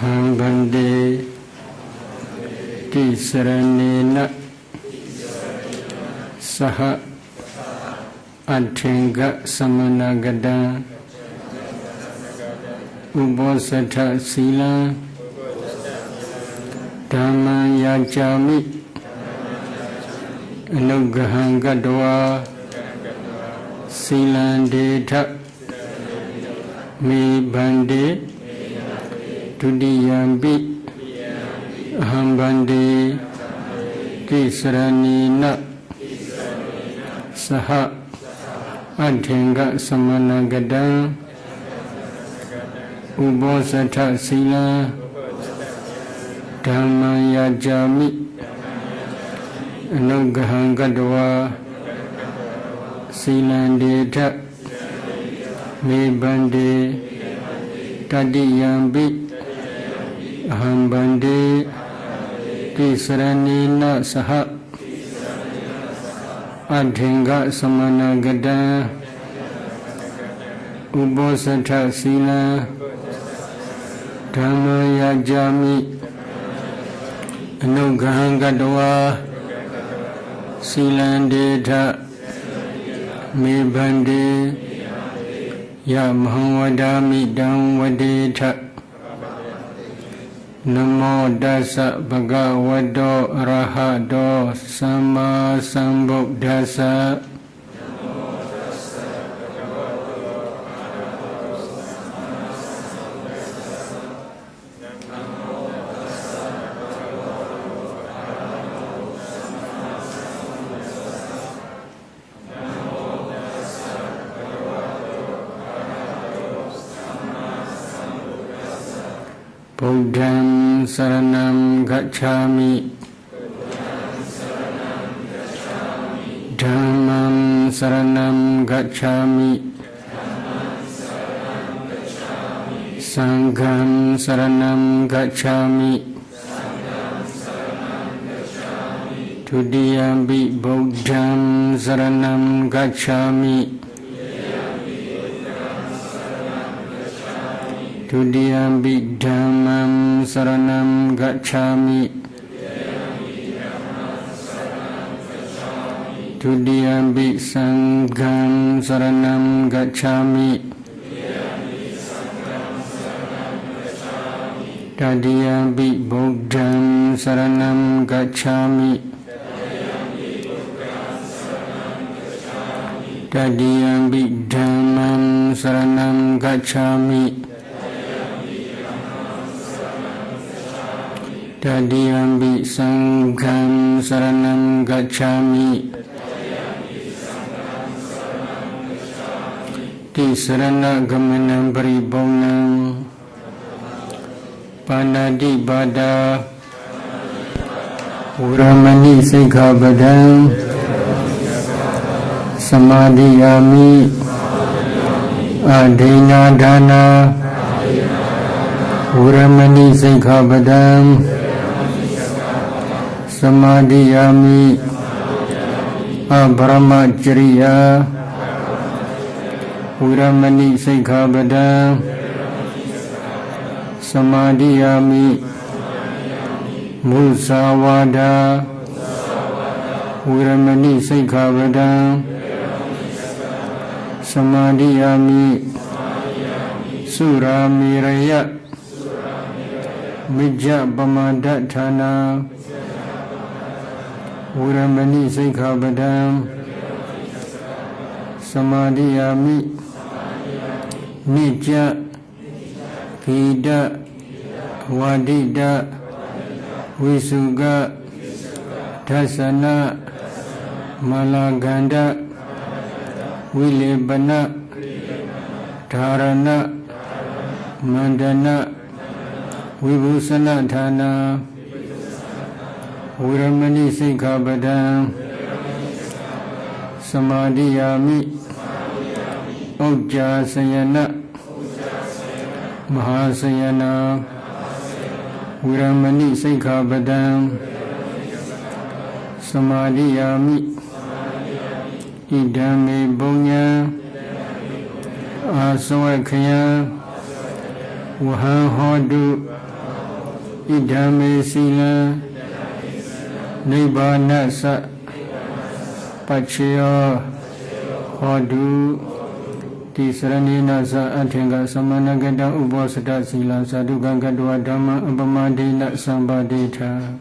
Hambande Tisaranena Saha Athenga Samanagada Ubosatha Sila Dhamma Yajami Anupubbato Silandeta Me Bande Tudiyambi Hambande Tisaranena Saha Athenga Samanagada Ubosatha Sila Dhamma Yajami Anupubbato Silandeta Me Bande Tudiyambi Hambande Tisaranena Saha Athenga Samanagada Ubosatha Sila Dhamma Yajami Anupubbato Silandeta Me Bande Yamhawadami Damwadeta Namo Dasa Bhagavato Arahato Sama Sambuddhassa Buddham Saranam Gacchami Dhammam Saranam Gacchami Sangham Saranam Gacchami Tudiyambi Buddham Saranam Gacchami Tudiyambi Dhammam Saranam Gacchami Tudiyambi Sangham Saranam Gacchami Tadiyambi Buddham Saranam Gacchami Tadiyambi Dhammam Saranam Gacchami Tadiyambi Sangham Saranam Gacchami Tisarana Gamanam Paribhunam Panadibada Uramani Sikkhapadam Samadhiyami Adhina Dana Uramani Sikkhapadam Samadhiyami Abramacharya Uramani Sikkhapadam Samadhiyami Musavada Uramani Sikkhapadam Samadhiyami Suramiraya Mijja Pamadatthana Uramani Sikkhapadam Samadhiyami Nijja Hida Wadida Visuga Dasana Malaganda Vilebana Dharana Mandana Vibhusana Dhana Uramani Sikkhapadam Samadhiyami Ujjasayana Mahasayana Uramani Sikkhapadam Samadhiyami Idame Bunya Asawakaya Wahan Hodu idhame sila nibbana sa pachayo hodu tisaranina sa athenga samanagata ubosata sila sadhugangatva dhamma apamadena sambadeta.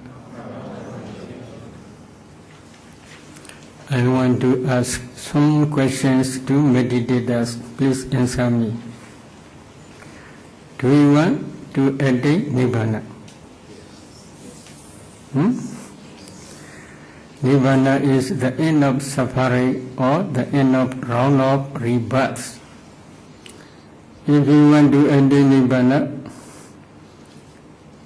I want to ask some questions to meditators. Please answer me. Do you want to attain Nibbana? Nibbana is the end of suffering or the end of round of rebirth. If you want to attain Nibbana,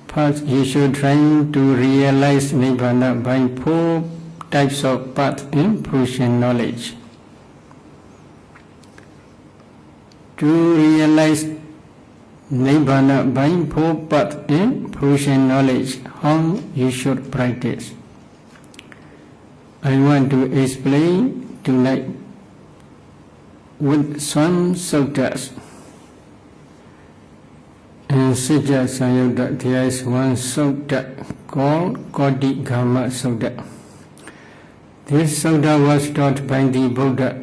first you should try to realize Nibbana by 4 types of path in fruition knowledge. To realize Nibbana by 4 path in fruition knowledge, how you should practice. I want to explain tonight with some suttas. In Sijja Sayadaw there is one sutta called Koddigama Sutta. This sutta was taught by the Buddha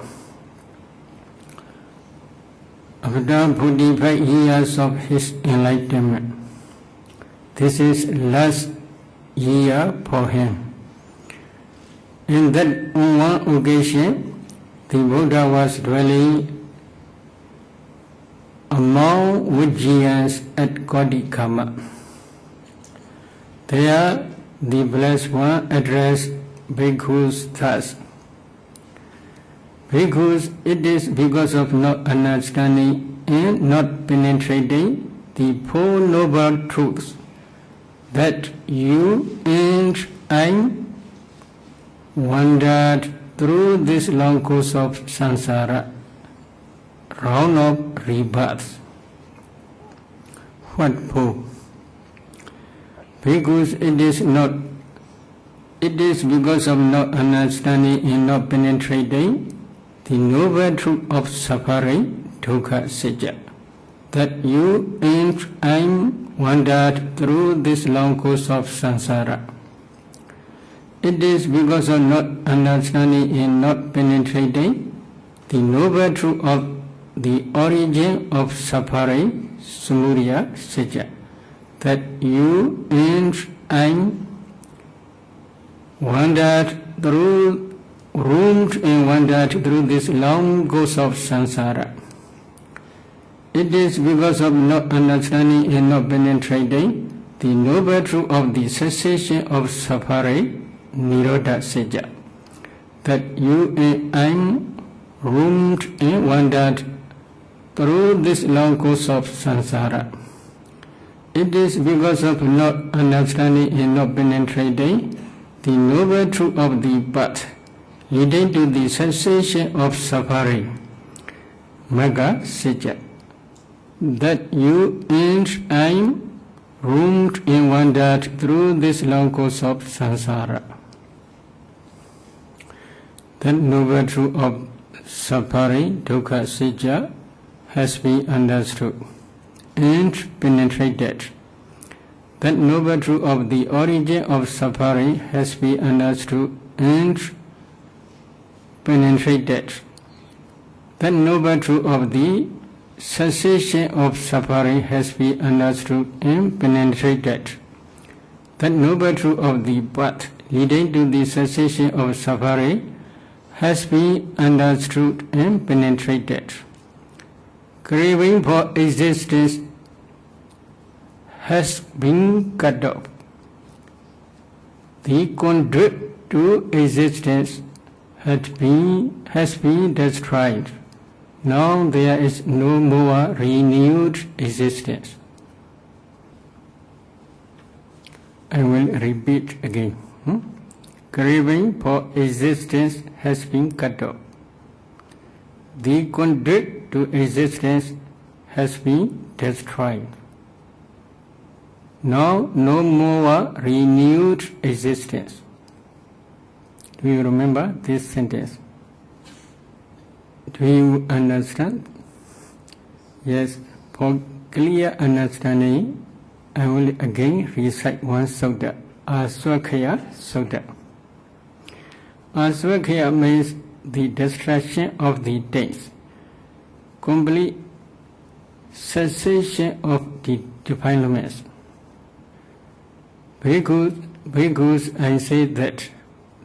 after 45 years of his enlightenment. This is last year for him. In that one occasion, the Buddha was dwelling among Vijayans at Koddigama. There, the Blessed One addressed Bhikkhus thus: Bhikkhus, it is because of not understanding and not penetrating the 4 noble truths that you and I wandered through this long course of samsara, round of rebirth. What for? Bhikkhus, it is because of not understanding and not penetrating the noble truth of suffering, dukkha sajja, that you and I wandered through this long course of samsara. It is because of not understanding and not penetrating the noble truth of the origin of suffering, samudaya sajja, that you and I roamed and wandered through this long course of samsara. It is because of not understanding and not penetrating the noble truth of the cessation of suffering, nirodha sajja, that you and I roamed and wandered through this long course of samsara. It is because of not understanding and not penetrating the noble truth of the path leading to the cessation of suffering, magga sajja, that you and I roamed and wandered through this long course of samsara. That noble truth of suffering, dukkha sajja, has been understood and penetrated. That noble truth of the origin of suffering has been understood and penetrated. That noble truth of the cessation of suffering has been understood and penetrated. That noble truth of the path leading to the cessation of suffering has been understood and penetrated. Craving for existence has been cut off. The conduit to existence has been destroyed. Now there is no more renewed existence. I will repeat again. Craving for existence has been cut off. The conduit to existence has been destroyed. Now no more renewed existence. Do you remember this sentence? Do you understand? Yes, for clear understanding, I will again recite one sutta, Aswakhaya Sutta. Aswakhaya means the destruction of the days, complete cessation of the defilements. Bhikkhus, I say that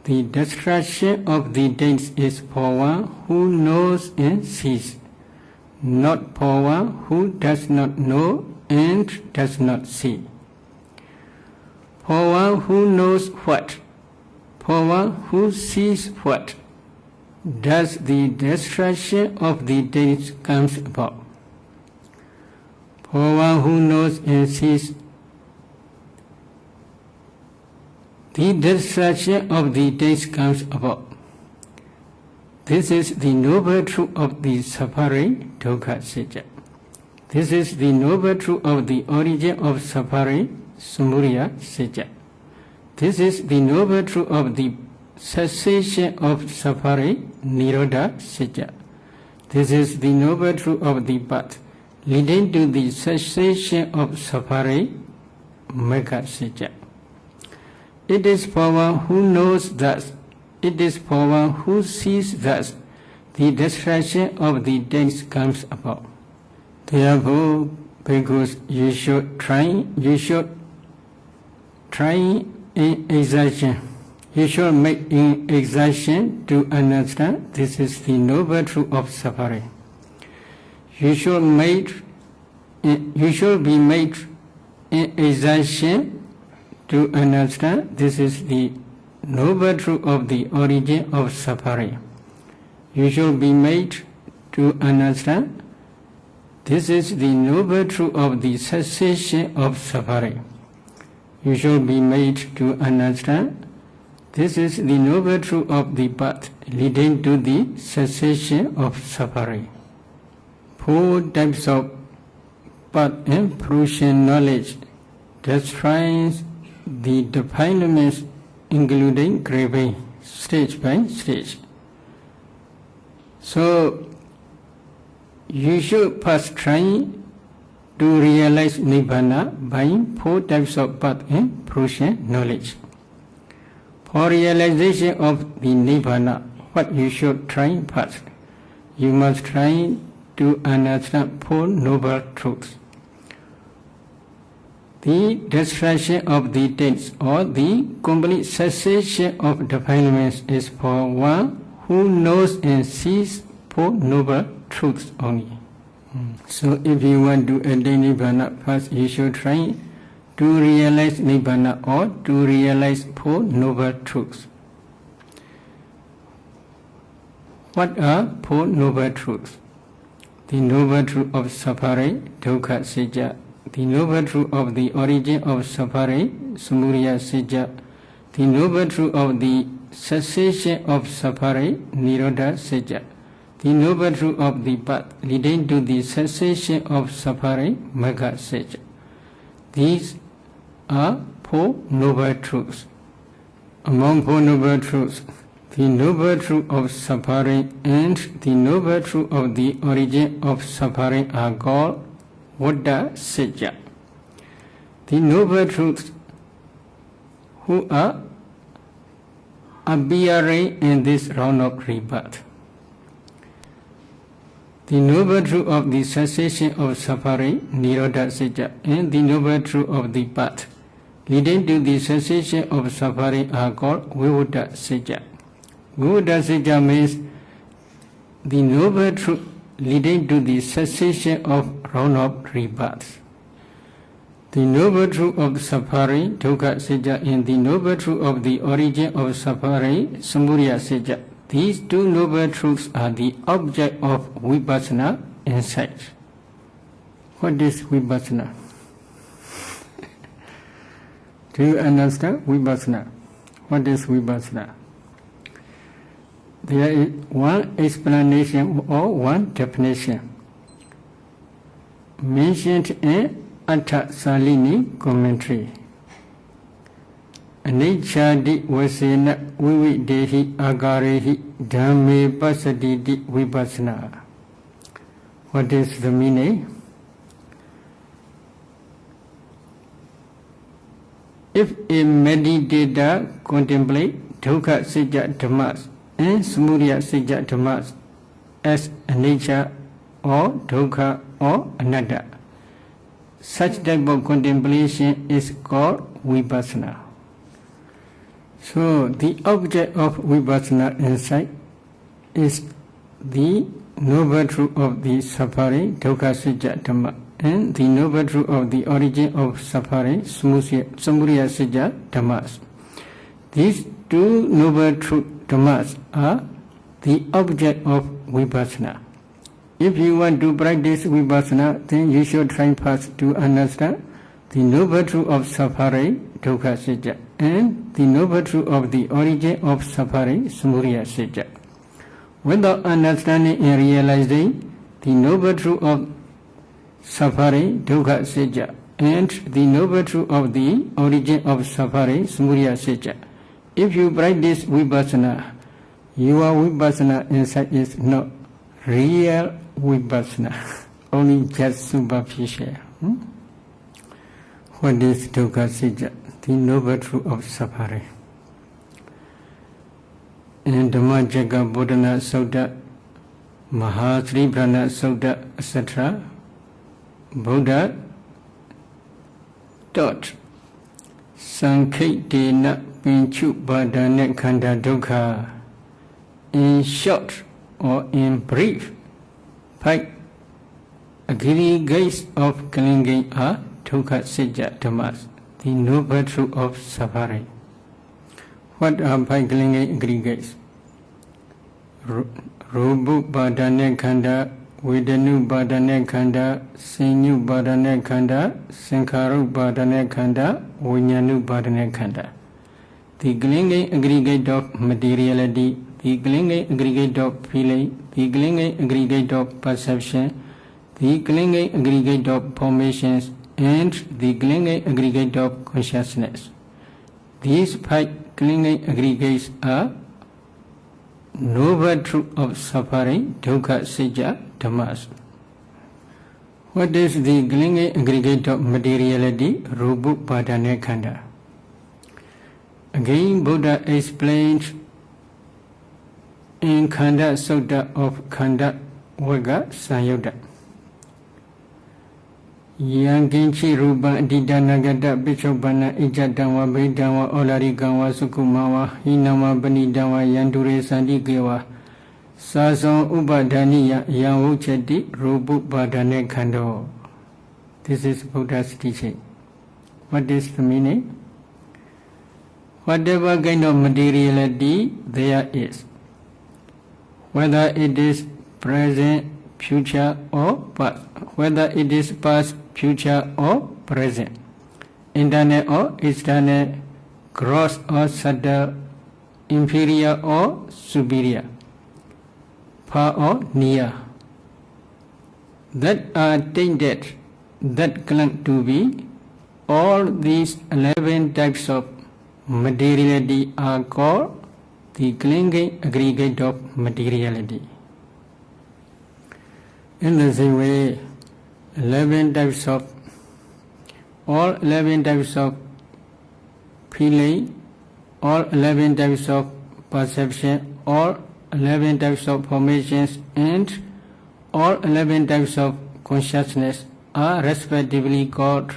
the destruction of the days is for one who knows and sees, not for one who does not know and does not see. For one who knows what, for one who sees what, does the destruction of the days comes about. For one who knows and sees, the destruction of the days comes about. This is the noble truth of the suffering, dukkha sajja. This is the noble truth of the origin of suffering, samudaya sajja. This is the noble truth of the cessation of suffering, nirodha sajja. This is the noble truth of the path leading to the cessation of suffering, magga sajja. It is for one who knows thus, it is for one who sees thus, the destruction of the days comes about. Therefore, because you should try in exertion, you should make in exertion to understand this is the noble truth of suffering. You should be made in exertion to understand this is the noble truth of the origin of suffering. You should be made to understand this is the noble truth of the cessation of suffering. You should be made to understand this is the noble truth of the path leading to the cessation of suffering. 4 types of path and fruition knowledge describes the defilements including craving, stage by stage. So, you should first try to realize Nibbana by 4 types of path and fruition knowledge. For realization of the Nibbana, what you should try first? You must try to understand 4 noble truths. The destruction of the days or the complete cessation of defilements is for one who knows and sees 4 noble truths only. So if you want to attain Nibbana, first you should try to realize Nibbana or to realize 4 noble truths. What are 4 noble truths? The noble truth of suffering, dukkha sajja. The noble truth of the origin of suffering, samudaya sajja. The noble truth of the cessation of suffering, nirodha sajja. The noble truth of the path leading to the cessation of suffering, magga sajja. These are 4 noble truths. Among 4 noble truths, the noble truth of suffering and the noble truth of the origin of suffering are called Vada Sajja. The noble truths who are appearing in this round of rebirth. The noble truth of the cessation of suffering, nirodha sajja, and the noble truth of the path leading to the cessation of suffering are called Vivutta Sajja. Vivutta Sajja means the noble truth leading to the cessation of round of rebirth. The noble truth of suffering, dukkha sajja, and the noble truth of the origin of suffering, samudaya sajja. These 2 noble truths are the object of vipassana insight. What is vipassana? Do you understand vipassana? What is vipassana? There is one explanation or one definition mentioned in Atta Salini commentary. Anicchati vasena vividehi agarehi dhamme pasatiti vipassana. What is the meaning? a meditator contemplate dukkha sajja dhammas and samudaya sajja dhammas as a nature or dukkha or anatta, such type of contemplation is called vipassana. So the object of vipassana insight is the noble truth of the suffering, dukkha sajja dhamma, and the noble truth of the origin of suffering, samudaya sajja dhammas. These two noble truth dhammas are the object of vipassana. If you want to practice vipassana, then you should try first to understand the noble truth of suffering, dukkha sajja, and the noble truth of the origin of suffering, samudaya sajja. Without understanding and realizing the noble truth of suffering, dukkha sajja, and the noble truth of the origin of suffering, samudaya sajja, if you practice vipassana, your vipassana insight is not real vipassana, only just superficial. What is dukkha sajja? The noble truth of suffering. In Dhamma Jagga Bodhana Sutta, Mahasri Prana Sutta, etc., Buddha taught Sankhitena Pinchu Badane Khanda Dukkha. In short or in brief, 5 aggregates of clinging are dukkha sajja dhammas, the noble truth of suffering. What are 5 clinging aggregates? Rubu badane khanda, vedanu badane khanda, sinyu badane khanda, sankharu badane khanda, viññānu badane khanda. The clinging aggregate of materiality, the clinging aggregate of feeling, the clinging aggregate of perception, the clinging aggregate of formations, and the clinging aggregate of consciousness. These 5 clinging aggregates are noble truth of suffering, dukkha sajja dhammas. What is the clinging aggregate of materiality? Rubu badane khanda. Again, Buddha explained in Khanda Sutta of Khanda Vagga Sanyutta. Yankinchi Rupa Adita Nagata Bishopana Ijatama Bhidama Olarikanwa Sukumawa Hinama Banidama Yandure Sandikewa Sason Upadhaniya Yamuchati Rupu Badane Khando. This is Buddha's teaching. What is the meaning? Whatever kind of materiality there is, whether it is present, future or past, whether it is past, future or present, internal or external, gross or subtle, inferior or superior, far or near, that are tainted, that claim to be, all these 11 types of materiality are called the clinging aggregate of materiality. In the same way, all 11 types of feeling, all 11 types of perception, all 11 types of formations, and all 11 types of consciousness are respectively called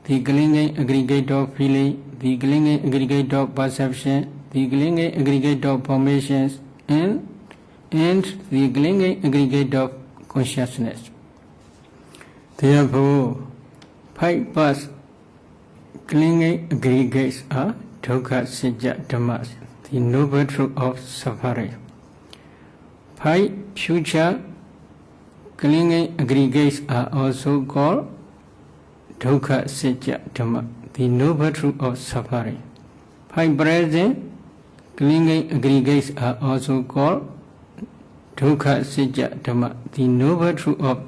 the clinging aggregate of feeling, the clinging aggregate of perception, the clinging aggregate of formations, and the clinging aggregate of consciousness. Therefore, 5 past clinging aggregates are dukkha sajja dhammas, the noble truth of suffering. 5 future clinging aggregates are also called dukkha sajja dhamma, the noble truth of suffering. 5 present clinging aggregates are also called dukkha sajja dhamma, the noble truth of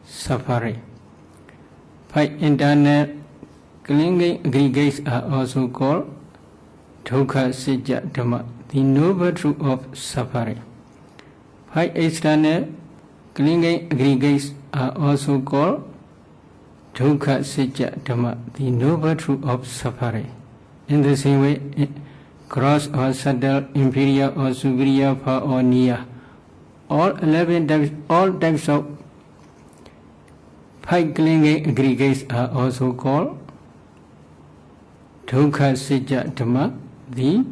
suffering. 5 internal clinging aggregates are also called dukkha sajja dhamma, the noble truth of suffering. 5 external clinging aggregates are also called dukkha sijja dhamma, the noble truth of suffering. In the same way, gross or subtle, inferior or superior, far or near, all 11 types, all types of five clinging aggregates are also called dukkha sijja dhamma, the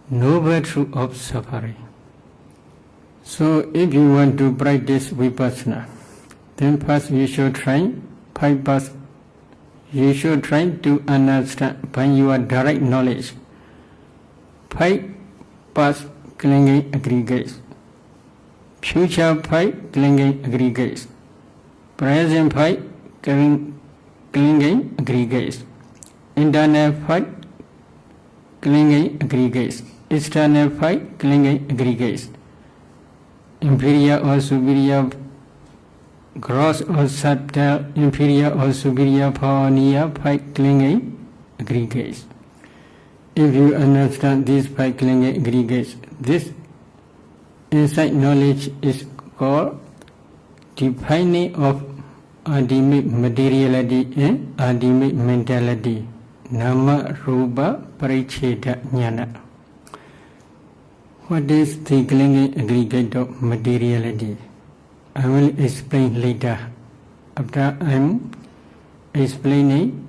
noble truth of suffering. So if you want to practice vipassana, then first you should try five paths. You should try to understand by your direct knowledge five past clinging aggregates, future five clinging aggregates, present five clinging aggregates, internal five clinging aggregates, external five clinging aggregates, inferior or superior, gross or subtle, inferior or superior, far or near, five clinging aggregates. If you understand these five clinging aggregates, this insight knowledge is called defining of ultimate materiality and ultimate mentality, nama rupa pariccheda jnana. What is the clinging aggregate of materiality? I will explain later. After I am explaining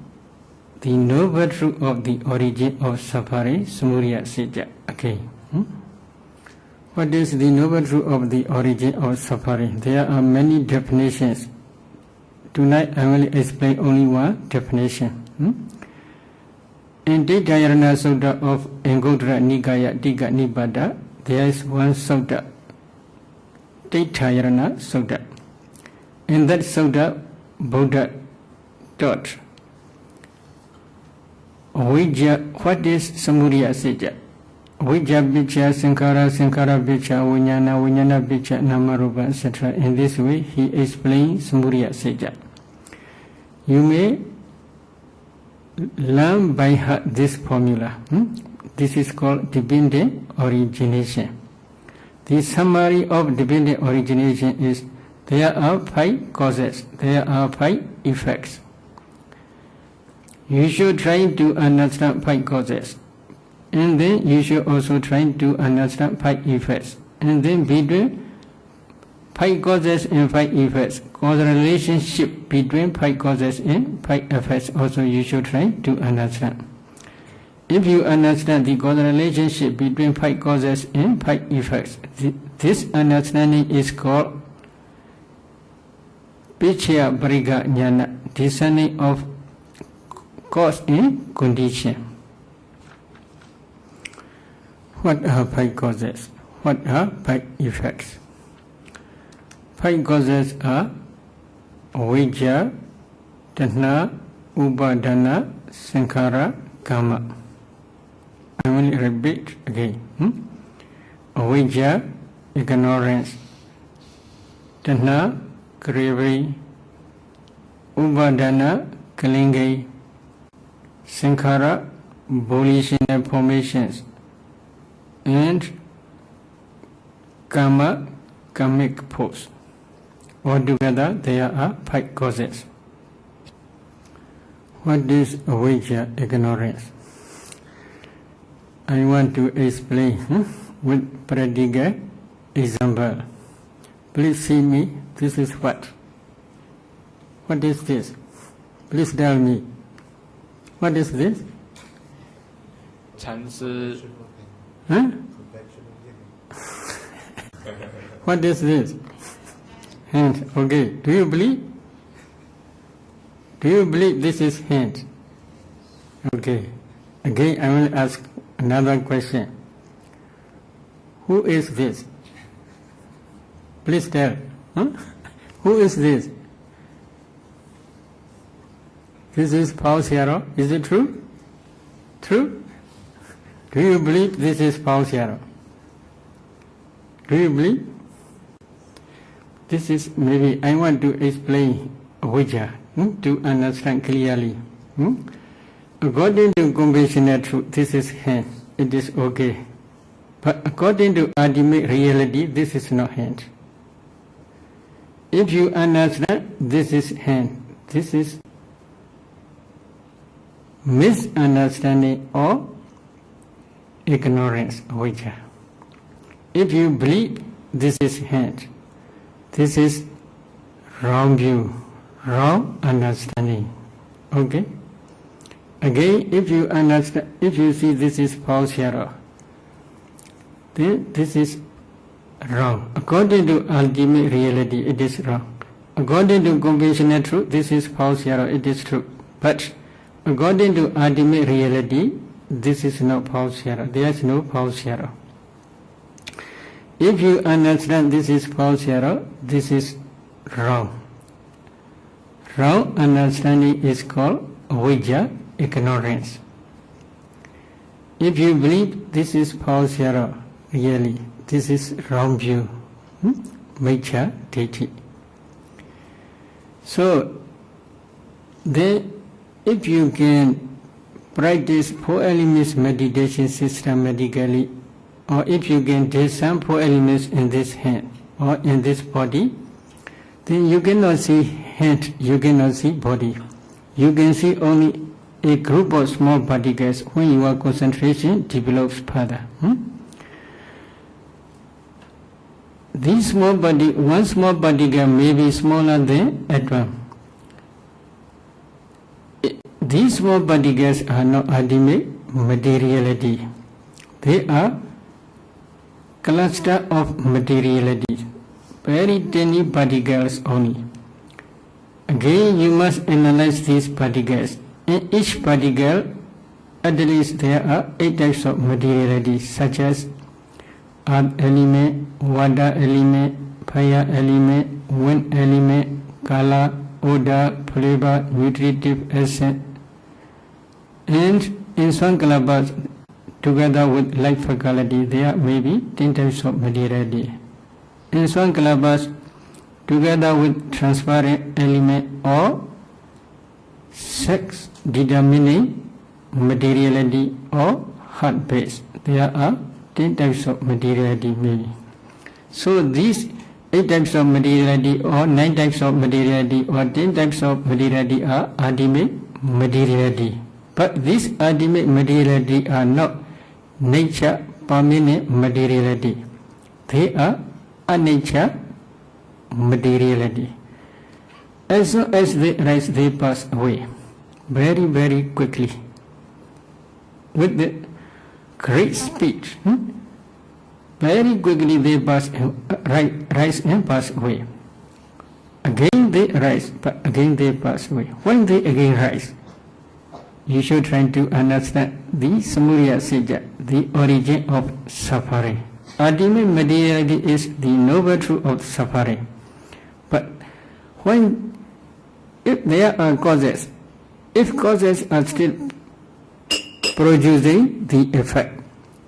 the noble truth of the origin of suffering, samudaya sijja. Okay. What is the noble truth of the origin of suffering? There are many definitions. Tonight I will explain only one definition. In Dikayarana Sutta of Anguttara Nikaya Tika Nibbata, there is one sutta, Dikayarana Sutta. In that sutta, Buddha taught what is samudaya sijja? Avijja vicca sankhara, sankhara vicca vijnana, vijnana vicca namarupa, etc. In this way, he explains samudaya sijja. You may learn by heart this formula. This is called dependent origination. The summary of dependent origination is there are five causes, there are five effects. You should try to understand five causes, and then you should also try to understand five effects, and then between five causes and five effects, causal relationship between five causes and five effects also you should try to understand. If you understand the causal relationship between five causes and five effects, this understanding is called Pichya Pariga Jnana, discerning of cause and condition. What are five causes? What are five effects? Five causes are avijja, tanha, upadana, sankhara, kama. I will repeat again. Avijja, ignorance. Tanha, craving. Upadana, clinging. Sankhara, volitional formations. And kama, karmic force. Altogether, there are five causes. What is avijja, ignorance? I want to explain with practical example. Please see me. This is what? What is this? Please tell me. What is this? Huh? What is this? Hand. Okay. Do you believe? Do you believe this is hand? Okay. Again, I will ask another question. Who is this? Please tell. Who is this? This is false hero. Is it true? True? Do you believe this is false hero? Do you believe? This is maybe I want to explain avijja to understand clearly. According to conventional truth, this is hand. It is okay. But according to ultimate reality, this is not hand. If you understand this is hand, This is misunderstanding or ignorance, avijja. If you believe this is hand, this is wrong view, wrong understanding. Okay? Again, if you understand, if you see this is false hero, then this is wrong. According to ultimate reality, it is wrong. According to conventional truth, this is false hero, it is true. But according to ultimate reality, this is not false hero. There is no false hero. If you understand this is false hero, this is wrong. Wrong understanding is called avijja, ignorance. If you believe this is false hero, really, this is wrong view, miccha ditthi. So, then if you can practice four elements meditation systematically, or if you can take some four elements in this hand or in this body, then you cannot see hand, you cannot see body. You can see only a group of small particles when your concentration develops further. This small body, one small particle may be smaller than atom. These small particles are not ultimate materiality. They are cluster of materiality, very tiny particles only. Again, you must analyze these particles. In each particle, at least there are 8 types of materiality, such as earth element, water element, fire element, wind element, color, odor, flavor, nutritive acid, and in some clusters, together with light faculty, there may be 10 types of materiality. In some clusters, together with transparent element or sex determining materiality or hard base, there are 10 types of materiality maybe. So these 8 types of materiality or 9 types of materiality or 10 types of materiality are ultimate materiality. But these ultimate materiality are not nature permanent materiality. They are nature materiality. As soon as they rise, they pass away very, very quickly with the great speed. Very quickly they pass, rise and pass away. Again they rise, but again they pass away. When they again rise, you should try to understand the samudaya sajja, the origin of suffering. Ultimate materiality is the noble truth of suffering. But if there are causes, if causes are still producing the effect,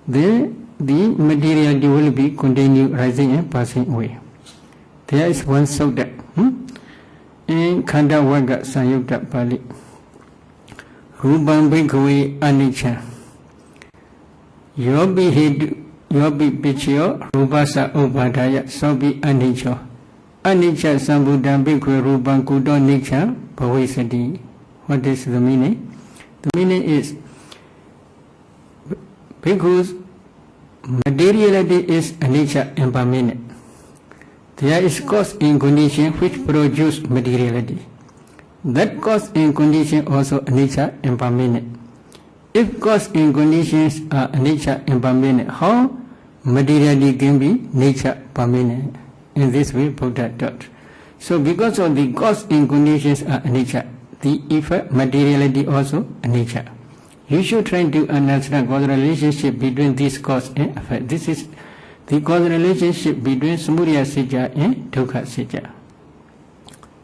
then the materiality will be continue rising and passing away. There is one sutta in Khanda Vagga Sanyukta Pali. Rupam bhikkhave anicca. Yobi hedu, yobi pichyo, rupasa upadaya, sobi anicca. Anicca sambuddham bhikkhave rupam kuto nicca bhavisati. What is the meaning? The meaning is, bhikkhu's materiality is anicca and permanent. There is cause and condition which produce materiality. That cause and condition also anicca and permanent. If cause and conditions are anicca and permanent, how materiality can be nature permanent? In this way, Buddha taught. So because of the cause and conditions are anicca, the effect materiality also anicca. You should try to understand causal relationship between this cause and effect. This is the causal relationship between samudaya sajja and dukkha sajja.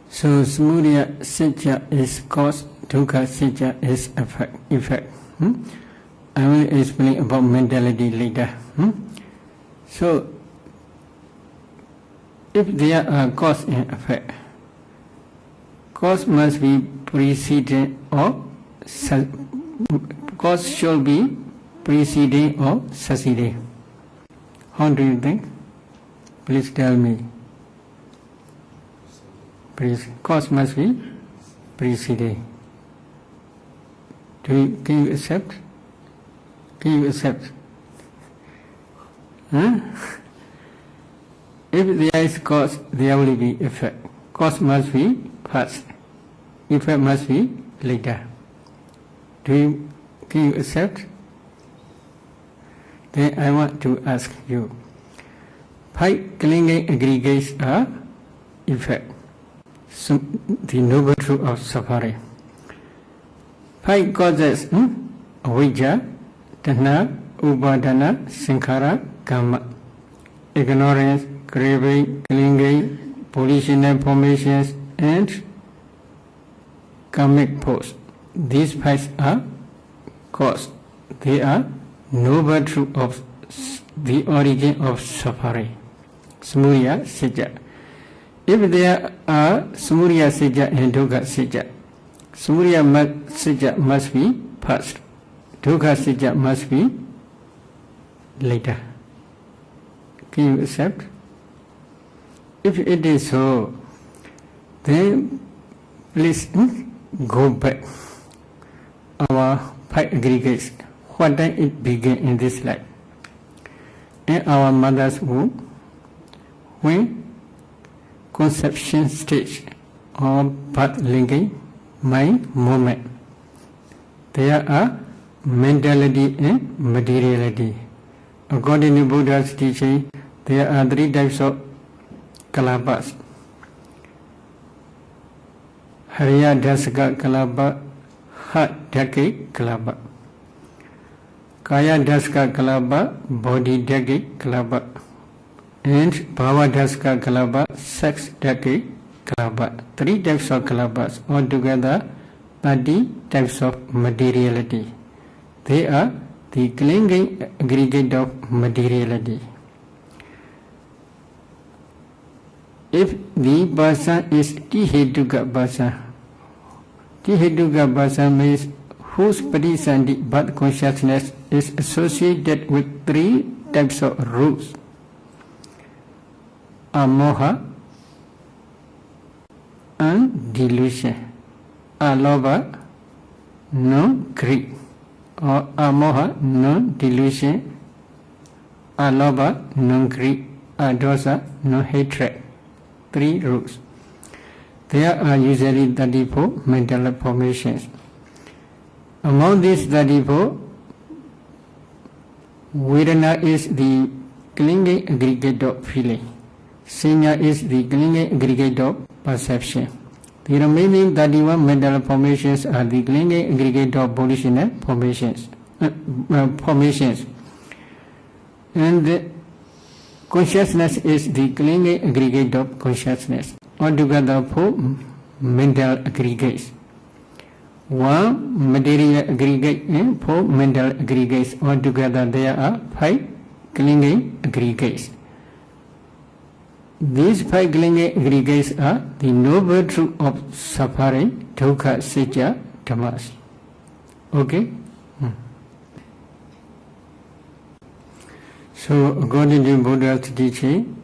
So samudaya sajja is cause, dukkha sajja is effect. I will explain about mentality later. So if there are cause and effect, cause must be preceding or cause should be preceding or succeeding. How do you think? Please tell me. Please. Cause must be preceding. Can you accept? Can you accept? Huh? If there is cause, there will be effect. Cause must be first. Effect must be later. Can you accept? Then I want to ask you. 5 clinging aggregates are effect. The noble truth of suffering. 5 causes, avijja, tanha, upadana, sankhara, karma. Ignorance, craving, clinging, volitional formations, and karmic force. These 5 are cause. They are noble truth of the origin of suffering. Samudaya Sajja. If there are Samudaya Sajja and Dukkha Sajja, Samudaya Sajja must be first. Dukkha Sajja must be later. Can you accept? If it is so, then please go back. Our 5 aggregates. What time it began in this life? In our mother's womb, when conception stage or birth linking mind moment, there are mentality and materiality. According to Buddha's teaching, there are 3 types of kalapas. Hariya Dasaka kalapa, Hat Dhake kalapa. Kaya Daska kalapa, body dhake kalapa. And Bhava Daska kalapa, sex dhake kalapa. 3 types of kalapas, altogether 30 types of materiality. They are the clinging aggregate of materiality. If the person is Tihetuka person, Tihetuka person means whose patisandi birth consciousness is associated with 3 types of rules. Amoha and delusion. Alobha, no greed. Or amoha, no delusion. Alobha, no greed. Adosa, no hatred. 3 rules. There are usually 34 mental formations. Among these 34, Vedana is the clinging aggregate of feeling. Sanya is the clinging aggregate of perception. The remaining 31 mental formations are the clinging aggregate of volitional formations. And the consciousness is the clinging aggregate of consciousness. Altogether 4 mental aggregates. 1 material aggregate and 4 mental aggregates. Altogether there are 5 clinging aggregates. These 5 clinging aggregates are the noble truth of suffering, dukkha, sajja, dhammas. Okay? So, according to Buddha's teaching,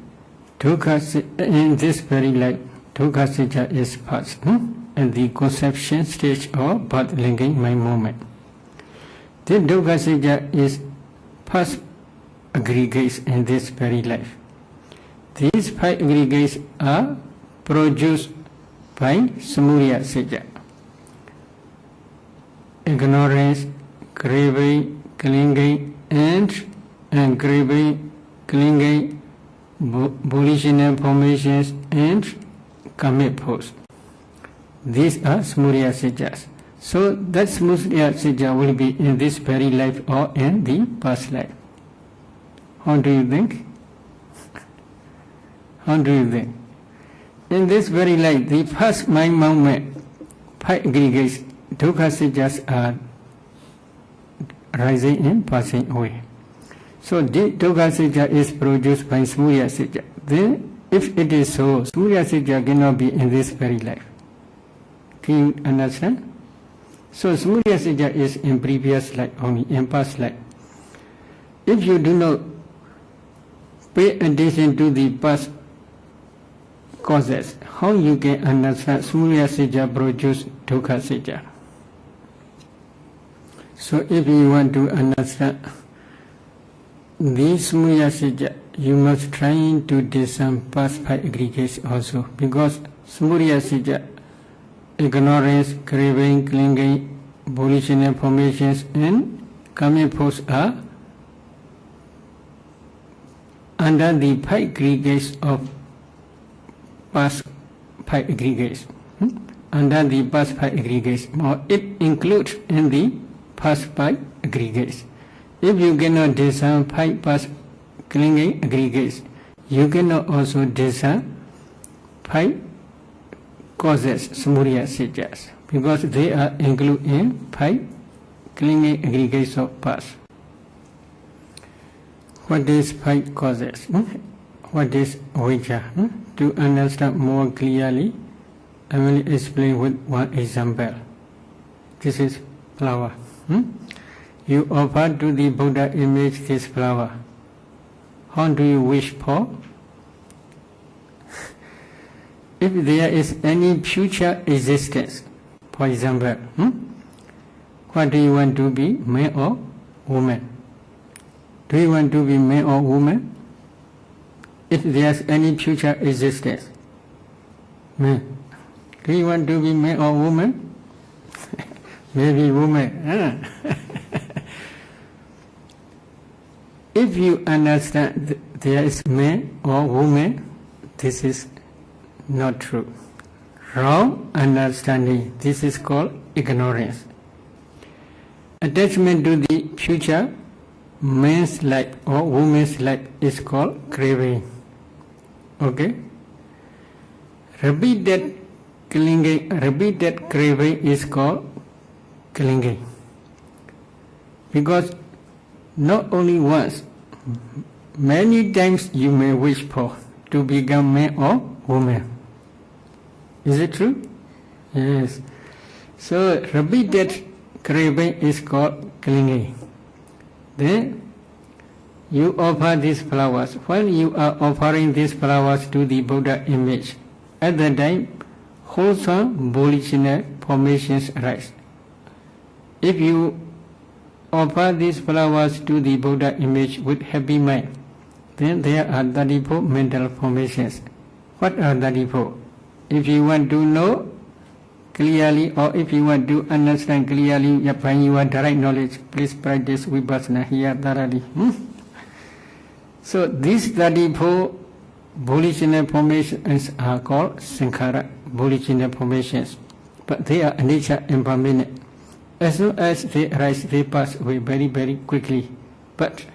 dukkha in this very life, dukkha sajja is first, and the conception stage or birth linking mind moment. This dukkha sajja is first aggregates in this very life. These 5 aggregates are produced by samudaya sajja. Ignorance, craving, clinging, and craving, clinging, volitional formations, and karmic force. These are samudaya sajjas. So that samudaya sajja will be in this very life or in the past life. How do you think? How do you think? In this very life, the first mind moment, 5 aggregates, dukkha sajjas are rising and passing away. So the dukkha sajja is produced by samudaya sajja. Then, if it is so, samudaya sajja cannot be in this very life. Can you understand? So samudaya sajja is in previous life only, in past life. If you do not pay attention to the past causes. How you can understand Samudaya Satya produce Dukkha Satya? So if you want to understand this Samudaya Satya, you must try to discern past five aggregates also, because Samudaya Satya, ignorance, craving, clinging, volitional formations and coming force are under the five aggregates of past five aggregates. Under the past five aggregates, or it includes in the past five aggregates. If you cannot discern five past clinging aggregates, you cannot also discern five causes, Samudaya Satyas, because they are included in five clinging aggregates of past. What is five causes? What is avijja? To understand more clearly, I will explain with one example. This is flower. You offer to the Buddha image this flower. How do you wish for? If there is any future existence, for example, what do you want to be, man or woman? Do you want to be man or woman? If there is any future existence, man. Do you want to be man or woman? Maybe woman. If you understand there is man or woman, this is not true. Wrong understanding. This is called ignorance. Attachment to the future man's life or woman's life is called craving. Okay? Repeated clinging, repeated craving is called clinging. Because not only once, many times you may wish for to become man or woman. Is it true? Yes. So repeated craving is called clinging. Then you offer these flowers. When you are offering these flowers to the Buddha image, at that time wholesome volitional formations arise. If you offer these flowers to the Buddha image with happy mind, then there are 34 mental formations. What are 34? If you want to know clearly, or if you want to understand clearly when you want direct knowledge, please practice vipassana here thoroughly. So these 34 volitional formations are called sankhara, volitional formations, but they are nature impermanent. As soon as they arise, they pass away very, very quickly. But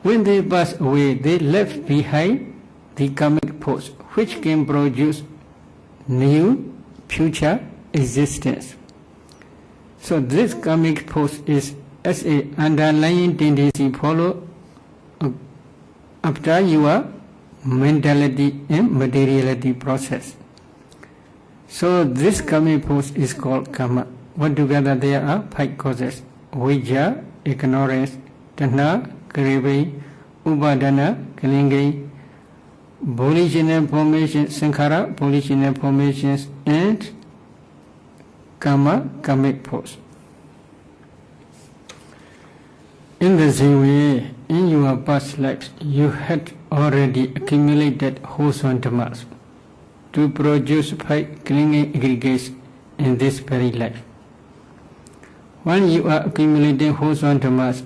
when they pass away, they left behind the karmic force, which can produce new future existence. So this karmic force is as a underlying tendency follow after your mentality and materiality process. So this karmic force is called karma. What together there are five causes: avijja, ignorance, tanha, craving, upadana, clinging, volitional formations, sankhara, volitional formations, and karma, karmic force. In the same way, in your past lives, you had already accumulated wholesome dhammas to produce five clinging aggregates in this very life. When you are accumulating wholesome dhammas,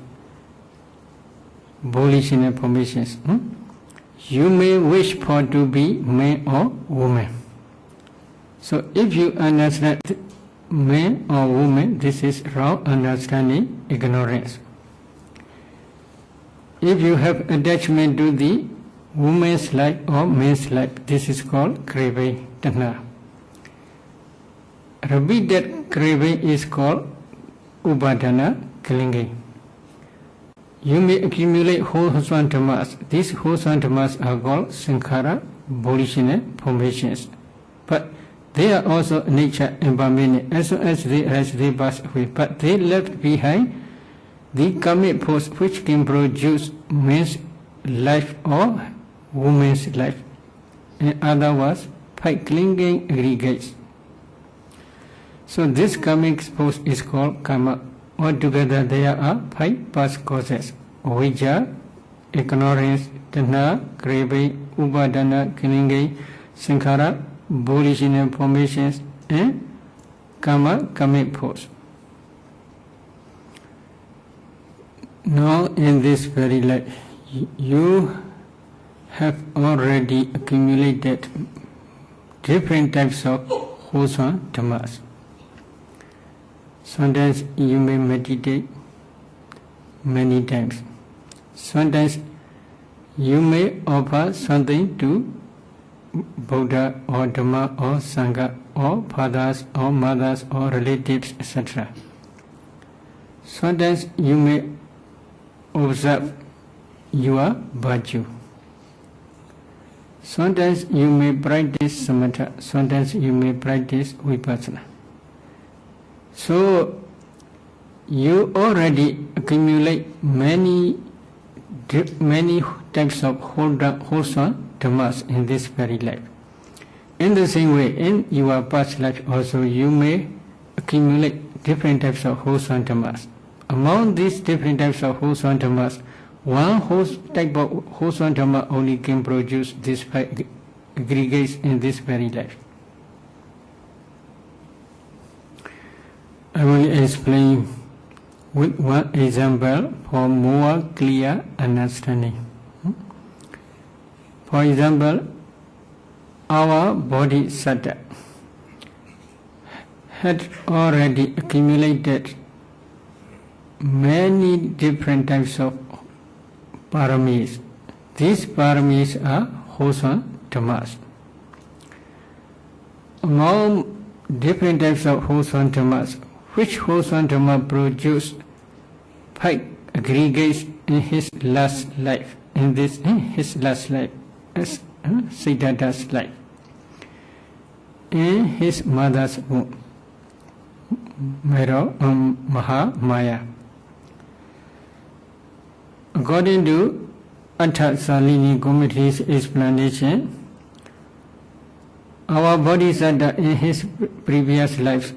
volitional formations, you may wish for to be man or woman. So if you understand man or woman, this is wrong understanding, ignorance. If you have attachment to the woman's life or man's life, this is called craving, tanha. Repeated craving is called upadana, clinging. You may accumulate wholesome dhammas. These wholesome dhammas are called sankhara, volitional formations. But they are also nature impermanent. As soon as they arise, they pass away. But they left behind the karmic force which can produce man's life or woman's life. In other words, 5 clinging aggregates. So this karmic force is called karma. Altogether there are 5 past causes: avijja, ignorance, tanha, craving, upadana, clinging, sankhara, volitional formations, and karma, karmic force. Now in this very life, you have already accumulated different types of wholesome dhammas. Sometimes you may meditate many times. Sometimes you may offer something to Buddha or Dhamma or Sangha or fathers or mothers or relatives, etc. Sometimes you may observe your virtue. Sometimes you may practice samatha, sometimes you may practice vipassana. So you already accumulate many types of wholesome dhammas in this very life. In the same way, in your past life also you may accumulate different types of wholesome dhammas. Among these different types of wholesome dhammas, one type of wholesome dhamma only can produce these 5 aggregates in this very life. I will explain with one example for more clear understanding. For example, our body sattva had already accumulated many different types of paramis. These paramis are wholesome dhammas. Among different types of wholesome dhammas, which wholesome dhamma produced 5 aggregates in his last life, in his last life, as Siddhartha's life, in his mother's womb, Mahamaya. According to Atthassalini Committee's explanation, our bodhisattva in his previous lives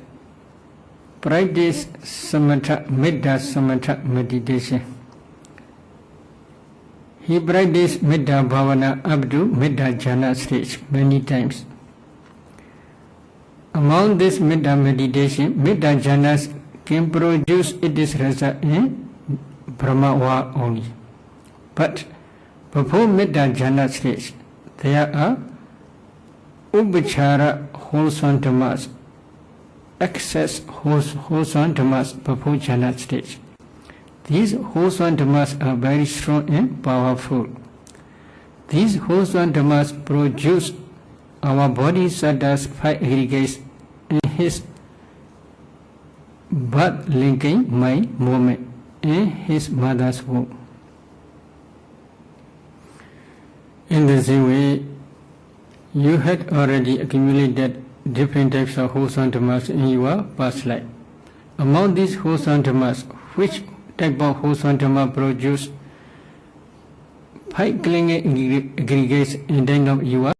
practiced samatha meditation. He practiced Metta Bhavana up to Metta Jhana stage many times. Among this Metta meditation, Metta Jhanas can produce its result in Brahma only. But before Metta Jhana stage, there are Upachara wholesome dhammas, excess wholesome dhammas before Jhana stage. These wholesome dhammas are very strong and powerful. These wholesome dhammas produce our bodhisattva's 5 aggregates in his birth linking mind moment in his mother's womb. In the same way, you had already accumulated different types of wholesome dhammas in your past life. Among these wholesome dhammas, which type of wholesome dhamma produce 5 clinging aggregates in the end of your